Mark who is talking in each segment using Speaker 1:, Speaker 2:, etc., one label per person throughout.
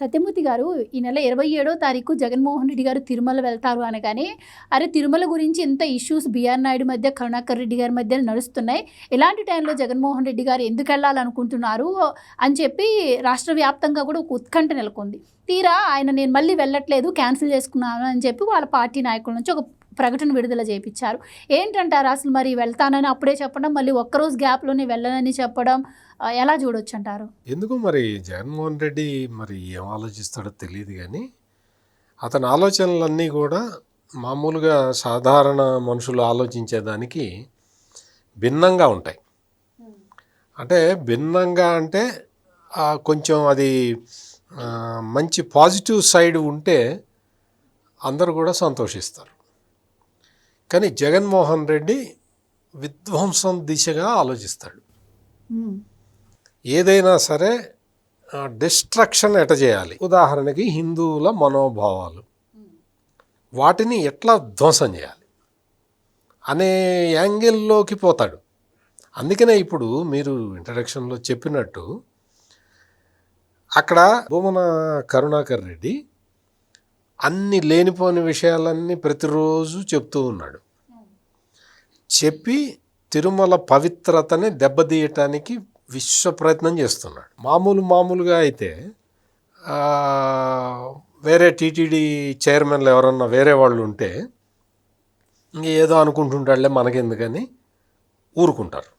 Speaker 1: సత్యమూర్తి గారు ఈ నెల 27వ తారీఖు జగన్మోహన్ రెడ్డి గారు తిరుమల వెళ్తారు అనగానే, అరే తిరుమల గురించి ఇంత ఇష్యూస్ బీఆర్ నాయుడు మధ్య, కరుణాకర్ రెడ్డి గారి మధ్య నడుస్తున్నాయి. ఇలాంటి టైంలో జగన్మోహన్ రెడ్డి గారు ఎందుకు వెళ్ళాలనుకుంటున్నారు అని చెప్పి రాష్ట్ర వ్యాప్తంగా కూడా ఒక ఉత్కంఠ నెలకొంది. తీరా ఆయన నేను మళ్ళీ వెళ్ళట్లేదు, క్యాన్సిల్ చేసుకున్నాను అని చెప్పి వాళ్ళ పార్టీ నాయకుల నుంచి ఒక ప్రకటన విడుదల చేయించారు. ఏంటంటారు అసలు మరి వెళ్తానని అప్పుడే చెప్పడం, మళ్ళీ ఒక్కరోజు గ్యాప్లోనే వెళ్ళనని చెప్పడం ఎలా చూడొచ్చు అంటారు?
Speaker 2: ఎందుకు మరి జగన్మోహన్ రెడ్డి మరి ఏం ఆలోచిస్తాడో తెలియదు, కానీ అతని ఆలోచనలన్నీ కూడా మామూలుగా సాధారణ మనుషులు ఆలోచించేదానికి భిన్నంగా ఉంటాయి. అంటే భిన్నంగా అంటే కొంచెం అది మంచి పాజిటివ్ సైడ్ ఉంటే అందరూ కూడా సంతోషిస్తారు. కానీ జగన్మోహన్ రెడ్డి విధ్వంసం దిశగా ఆలోచిస్తాడు. ఏదైనా సరే డిస్ట్రక్షన్ ఎట చేయాలి. ఉదాహరణకి హిందువుల మనోభావాలు, వాటిని ఎట్లా ధ్వంసం చేయాలి అనే యాంగిల్లోకి పోతాడు. అందుకనే ఇప్పుడు మీరు ఇంట్రడక్షన్లో చెప్పినట్టు అక్కడ భూమన కరుణాకర్ రెడ్డి అన్ని లేనిపోని విషయాలన్నీ ప్రతిరోజు చెప్తూ ఉన్నాడు. చెప్పి తిరుమల పవిత్రతని దెబ్బతీయటానికి విశ్వ ప్రయత్నం చేస్తున్నాడు. మామూలుగా అయితే వేరే టీటీడీ చైర్మన్లు ఎవరన్నా వేరే వాళ్ళు ఉంటే ఏదో అనుకుంటుంటాడులే మనకెందుకని ఊరుకుంటారు.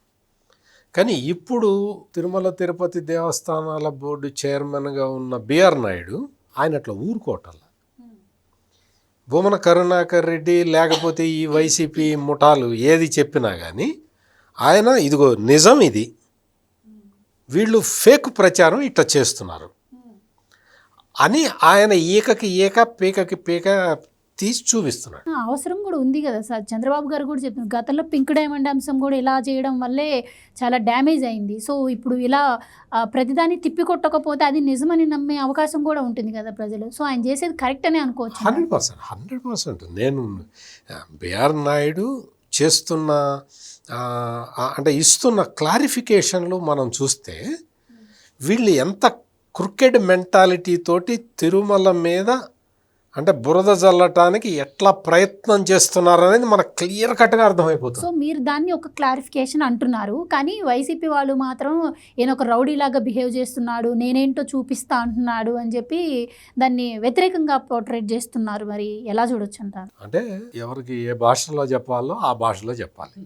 Speaker 2: కానీ ఇప్పుడు తిరుమల తిరుపతి దేవస్థానాల బోర్డు చైర్మన్గా ఉన్న బీఆర్ నాయుడు ఆయన అట్లా ఊరుకోవటం. భూమన కరుణాకర్ రెడ్డి లేకపోతే ఈ వైసీపీ ముఠాలు ఏది చెప్పినా కానీ ఆయన ఇదిగో నిజం, ఇది వీళ్ళు ఫేక్ ప్రచారం ఇట్లా చేస్తున్నారు అని ఆయన ఏకకి ఏక పీకకి పీక తీసి చూపిస్తున్నాడు.
Speaker 1: అవసరం కూడా ఉంది కదా సార్. చంద్రబాబు గారు కూడా చెప్తున్నారు, గతంలో పింక్ డైమండ్ అంశం కూడా ఇలా చేయడం వల్లే చాలా డ్యామేజ్ అయింది. సో ఇప్పుడు ఇలా ప్రతిదాన్ని తిప్పికొట్టకపోతే అది నిజమని నమ్మే అవకాశం కూడా ఉంటుంది కదా ప్రజలు. సో ఆయన చేసేది కరెక్ట్ అనే అనుకోవచ్చు.
Speaker 2: 100% నేను బీఆర్ నాయుడు చేస్తున్న అంటే ఇస్తున్న క్లారిఫికేషన్లు మనం చూస్తే వీళ్ళు ఎంత క్రికెట్ మెంటాలిటీ తోటి తిరుమల మీద అంటే బురద జల్లటానికి ఎట్లా ప్రయత్నం చేస్తున్నారు అనేది మనకు క్లియర్ కట్గా అర్థమైపోతుంది.
Speaker 1: సో మీరు దాన్ని ఒక క్లారిఫికేషన్ అంటున్నారు, కానీ వైసీపీ వాళ్ళు మాత్రం ఈయన ఒక రౌడీలాగా బిహేవ్ చేస్తున్నాడు, నేనేంటో చూపిస్తా అంటున్నాడు అని చెప్పి దాన్ని వ్యతిరేకంగా పోర్ట్రేట్ చేస్తున్నారు. మరి ఎలా చూడొచ్చు అంటారు?
Speaker 2: అంటే ఎవరికి ఏ భాషలో చెప్పాలో ఆ భాషలో చెప్పాలి.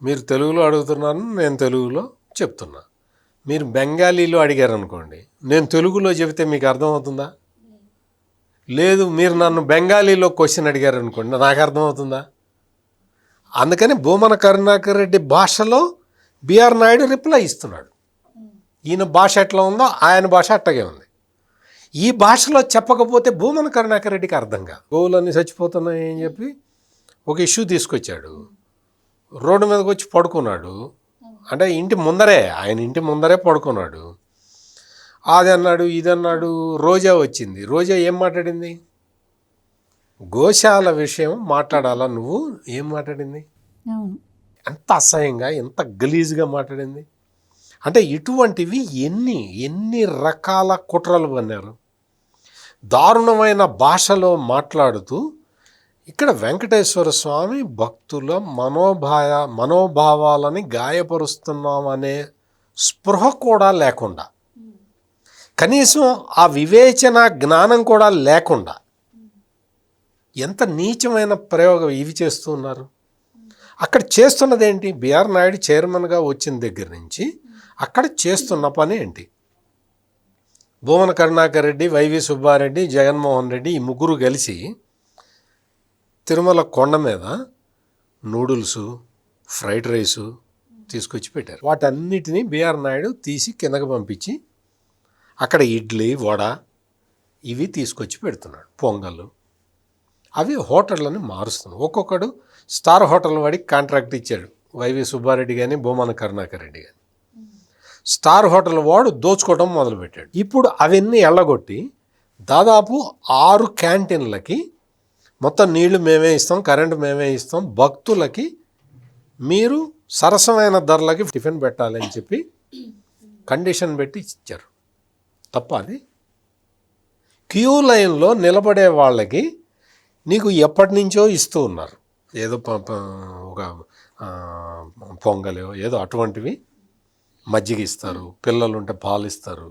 Speaker 2: మీరు తెలుగులో అడుగుతున్నాను, నేను తెలుగులో చెప్తున్నా. మీరు బెంగాలీలో అడిగారు అనుకోండి, నేను తెలుగులో చెబితే మీకు అర్థమవుతుందా? లేదు, మీరు నన్ను బెంగాలీలో క్వశ్చన్ అడిగారు అనుకోండి, నాకు అర్థమవుతుందా? అందుకని భూమన కరుణాకర్ రెడ్డి భాషలో బీఆర్ నాయుడు రిప్లై ఇస్తున్నాడు. ఈయన భాష ఎట్లా ఉందో ఆయన భాష అట్టగే ఉంది. ఈ భాషలో చెప్పకపోతే భూమన కరుణాకర్ రెడ్డికి అర్థంగా గోవులన్నీ చచ్చిపోతున్నాయి అని చెప్పి ఒక ఇష్యూ తీసుకొచ్చాడు. రోడ్డు మీదకి వచ్చి పడుకున్నాడు. అంటే ఆయన ఇంటి ముందరే పడుకున్నాడు. అది అన్నాడు, ఇది అన్నాడు. రోజా వచ్చింది. రోజా ఏం మాట్లాడింది? గోశాల విషయం మాట్లాడాలా నువ్వు, ఏం మాట్లాడింది? ఎంత అసహ్యంగా, ఎంత గలీజ్గా మాట్లాడింది. అంటే ఇటువంటివి ఎన్ని రకాల కుట్రలు పన్నారు. దారుణమైన భాషలో మాట్లాడుతూ ఇక్కడ వెంకటేశ్వర స్వామి భక్తుల మనోభావాలని గాయపరుస్తున్నామనే స్పృహ కూడా లేకుండా, కనీసం ఆ వివేచన జ్ఞానం కూడా లేకుండా ఎంత నీచమైన ప్రయోగం ఇవి చేస్తూ ఉన్నారు. అక్కడ చేస్తున్నది ఏంటి? బీఆర్ నాయుడు చైర్మన్గా వచ్చిన దగ్గర నుంచి అక్కడ చేస్తున్న పని ఏంటి? భూమన కరుణాకర్ రెడ్డి, వైవి సుబ్బారెడ్డి, జగన్మోహన్ రెడ్డి ఈ ముగ్గురు కలిసి తిరుమల కొండ మీద నూడిల్సు, ఫ్రైడ్ రైసు తీసుకొచ్చి పెట్టారు. వాటన్నిటినీ బీఆర్ నాయుడు తీసి కిందకి పంపించి అక్కడ ఇడ్లీ, వడ ఇవి తీసుకొచ్చి పెడుతున్నాడు, పొంగల్. అవి హోటళ్ళని మారుస్తున్నాడు. ఒక్కొక్కడు స్టార్ హోటల్ వాడికి కాంట్రాక్ట్ ఇచ్చాడు, వైవి సుబ్బారెడ్డి కానీ భూమన కరుణాకర్ రెడ్డి కానీ. స్టార్ హోటల్ వాడు దోచుకోవడం మొదలుపెట్టాడు. ఇప్పుడు అవన్నీ ఎళ్ళగొట్టి దాదాపు 6 క్యాంటీన్లకి మొత్తం నీళ్లు మేమే ఇస్తాం, కరెంటు మేమే ఇస్తాం, భక్తులకి మీరు సరసమైన ధరలకి టిఫిన్ పెట్టాలని చెప్పి కండిషన్ పెట్టి ఇచ్చారు. తప్ప అది క్యూ లైన్లో నిలబడే వాళ్ళకి నీకు ఎప్పటి నుంచో ఇస్తూ ఉన్నారు, ఏదో ఒక పొంగలో ఏదో అటువంటివి, మజ్జిగ ఇస్తారు, పిల్లలు ఉంటే పాలు ఇస్తారు.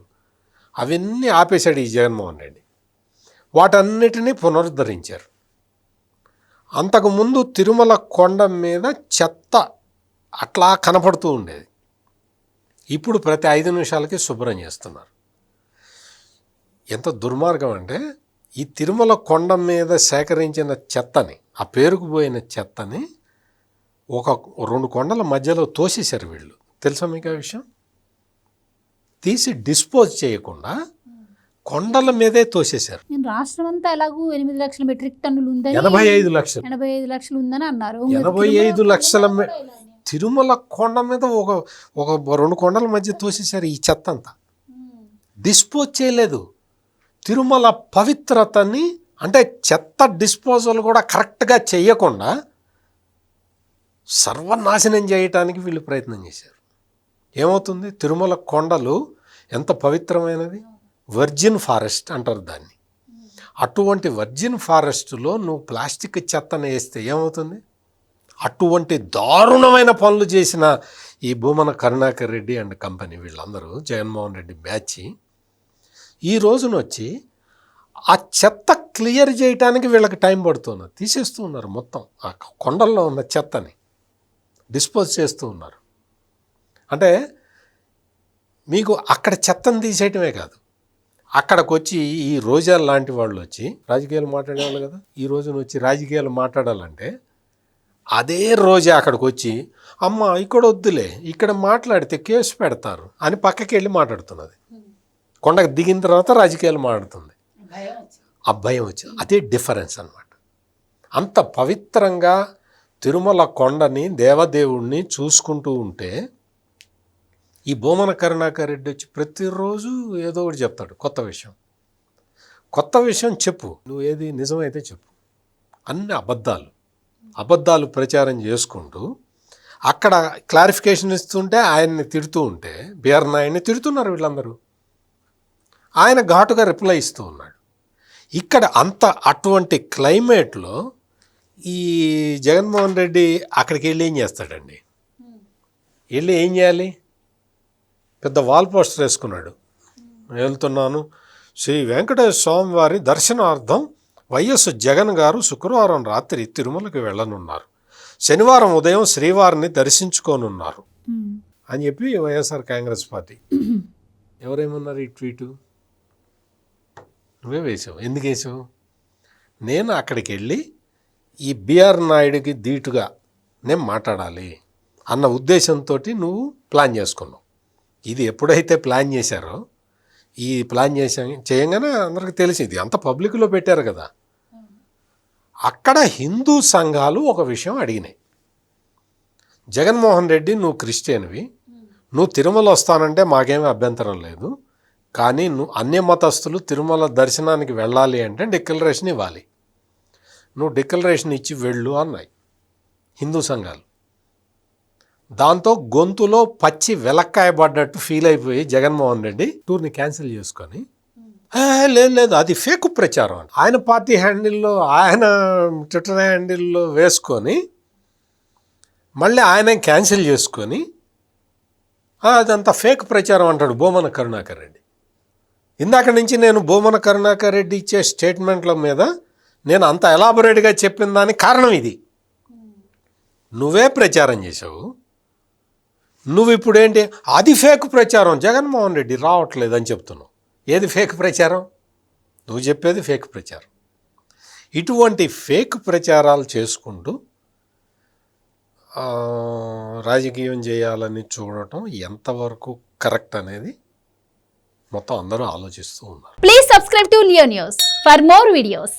Speaker 2: అవన్నీ ఆపేశాడు ఈ జగన్మోహన్ రెడ్డి. వాటన్నిటినీ పునరుద్ధరించారు. అంతకుముందు తిరుమల కొండ మీద చెత్త అట్లా కనపడుతూ ఉండేది. ఇప్పుడు ప్రతి 5 నిమిషాలకి శుభ్రం చేస్తున్నారు. ఎంత దుర్మార్గం అంటే, ఈ తిరుమల కొండ మీద సేకరించిన చెత్తని, ఆ పేరుకుపోయిన చెత్తని ఒక 2 కొండల మధ్యలో తోసేశారు వీళ్ళు. తెలుసా మీకు ఆ విషయం? తీసి డిస్పోజ్ చేయకుండా కొండల మీదే తోసేశారు.
Speaker 1: రాష్ట్రం అంతా ఎలాగూ 8 లక్షల మెట్రిక్ టన్నులు ఉందని,
Speaker 2: 85 లక్షలు
Speaker 1: 85 లక్షలు ఉందని అన్నారు.
Speaker 2: 85 లక్షల తిరుమల కొండ మీద ఒక 2 కొండల మధ్య తోసేశారు ఈ చెత్త అంతా. డిస్పోజ్ చేయలేదు. తిరుమల పవిత్రతని, అంటే చెత్త డిస్పోజల్ కూడా కరెక్ట్గా చేయకుండా సర్వనాశనం చేయటానికి వీళ్ళు ప్రయత్నం చేశారు. ఏమవుతుంది? తిరుమల కొండలు ఎంత పవిత్రమైనది, వర్జిన్ ఫారెస్ట్ అంటారు దాన్ని. అటువంటి వర్జిన్ ఫారెస్ట్లో నువ్వు ప్లాస్టిక్ చెత్తను వేస్తే ఏమవుతుంది? అటువంటి దారుణమైన పనులు చేసిన ఈ భూమన కరుణాకర్ రెడ్డి అండ్ కంపెనీ, వీళ్ళందరూ జగన్మోహన్ రెడ్డి బ్యాచ్, ఈ రోజున వచ్చి ఆ చెత్త క్లియర్ చేయడానికి వీళ్ళకి టైం పడుతున్నారు. తీసేస్తూ ఉన్నారు మొత్తం ఆ కొండల్లో ఉన్న చెత్తని డిస్పోజ్ చేస్తూ ఉన్నారు. అంటే మీకు అక్కడ చెత్తను తీసేయటమే కాదు, అక్కడికి వచ్చి ఈ రోజా లాంటి వాళ్ళు వచ్చి రాజకీయాలు మాట్లాడేవాళ్ళు కదా, ఈ రోజున వచ్చి రాజకీయాలు మాట్లాడాలంటే అదే రోజే అక్కడికి వచ్చి, అమ్మ ఇక్కడ వద్దులే, ఇక్కడ మాట్లాడితే కేసు పెడతారు అని పక్కకి వెళ్ళి మాట్లాడుతున్నది. కొండకు దిగిన తర్వాత రాజకీయాలు మాట్లాడుతుంది. ఆ భయం వచ్చింది. అదే డిఫరెన్స్ అన్నమాట. అంత పవిత్రంగా తిరుమల కొండని, దేవదేవుణ్ణి చూసుకుంటూ ఉంటే ఈ భూమన కరుణాకర్ రెడ్డి వచ్చి ప్రతిరోజు ఏదో ఒకటి చెప్తాడు, కొత్త విషయం చెప్పు, నువ్వు ఏది నిజమైతే చెప్పు. అన్ని అబద్ధాలు ప్రచారం చేసుకుంటూ అక్కడ క్లారిఫికేషన్ ఇస్తుంటే ఆయన్ని తిడుతూ ఉంటే, బిఆర్ నాయుడిని తిడుతున్నారు వీళ్ళందరూ. ఆయన ఘాటుగా రిప్లై ఇస్తూ ఉన్నాడు. ఇక్కడ అటువంటి క్లైమేట్లో ఈ జగన్మోహన్ రెడ్డి అక్కడికి వెళ్ళి ఏం చేస్తాడండి? వెళ్ళి ఏం చేయాలి? పెద్ద వాల్ పోస్టర్ వేసుకున్నాడు, వెళ్తున్నాను శ్రీ వెంకటేశ్వర స్వామి వారి దర్శనార్థం వైఎస్ జగన్ గారు శుక్రవారం రాత్రి తిరుమలకి వెళ్ళనున్నారు, శనివారం ఉదయం శ్రీవారిని దర్శించుకోనున్నారు అని చెప్పి వైఎస్ఆర్ కాంగ్రెస్ పార్టీ. ఎవరేమన్నారు? ఈ ట్వీటు నువ్వే వేసావు. ఎందుకు వేసావు? నేను అక్కడికి వెళ్ళి ఈ బిఆర్ నాయుడికి ధీటుగా నేను మాట్లాడాలి అన్న ఉద్దేశంతో నువ్వు ప్లాన్ చేసుకున్నావు. ఇది ఎప్పుడైతే ప్లాన్ చేశారో, ఈ ప్లాన్ చేయంగానే అందరికి తెలిసింది, అంత పబ్లిక్లో పెట్టారు కదా. అక్కడ హిందూ సంఘాలు ఒక విషయం అడిగినాయి, జగన్మోహన్ రెడ్డి నువ్వు క్రిస్టియన్వి, నువ్వు తిరుమల వస్తానంటే మాకేమీ అభ్యంతరం లేదు, కానీ నువ్వు అన్య మతస్థులు తిరుమల దర్శనానికి వెళ్ళాలి అంటే డిక్లరేషన్ ఇవ్వాలి, నువ్వు డిక్లరేషన్ ఇచ్చి వెళ్ళు అన్నాయి హిందూ సంఘాలు. దాంతో గొంతులో పచ్చి వెలక్కాయ పడ్డట్టు ఫీల్ అయిపోయి జగన్మోహన్ రెడ్డి టూర్ని క్యాన్సిల్ చేసుకొని, లేదు అది ఫేక్ ప్రచారం అని ఆయన పార్టీ హ్యాండిల్లో, ఆయన ట్విట్టర్ హ్యాండిల్లో వేసుకొని మళ్ళీ ఆయన క్యాన్సిల్ చేసుకొని అదంతా ఫేక్ ప్రచారం అంటాడు భూమన కరుణాకర్ రెడ్డి. ఇందాక నుంచి నేను భూమన కరుణాకర్ రెడ్డి ఇచ్చే స్టేట్మెంట్ల మీద నేను అంత ఎలాబొరేట్గా చెప్పిన దానికి కారణం ఇది. నువ్వే ప్రచారం చేసావు, నువ్వు ఇప్పుడేంటి అది ఫేక్ ప్రచారం, జగన్మోహన్ రెడ్డి రావట్లేదు అని చెప్తున్నావు. ఏది ఫేక్ ప్రచారం? నువ్వు చెప్పేది ఫేక్ ప్రచారం. ఇటువంటి ఫేక్ ప్రచారాలు చేసుకుంటూ రాజకీయం చేయాలని చూడటం ఎంతవరకు కరెక్ట్ అనేది మొత్తం అందరూ ఆలోచిస్తూ ఉన్నారు.
Speaker 1: Please subscribe to Leo news for more videos.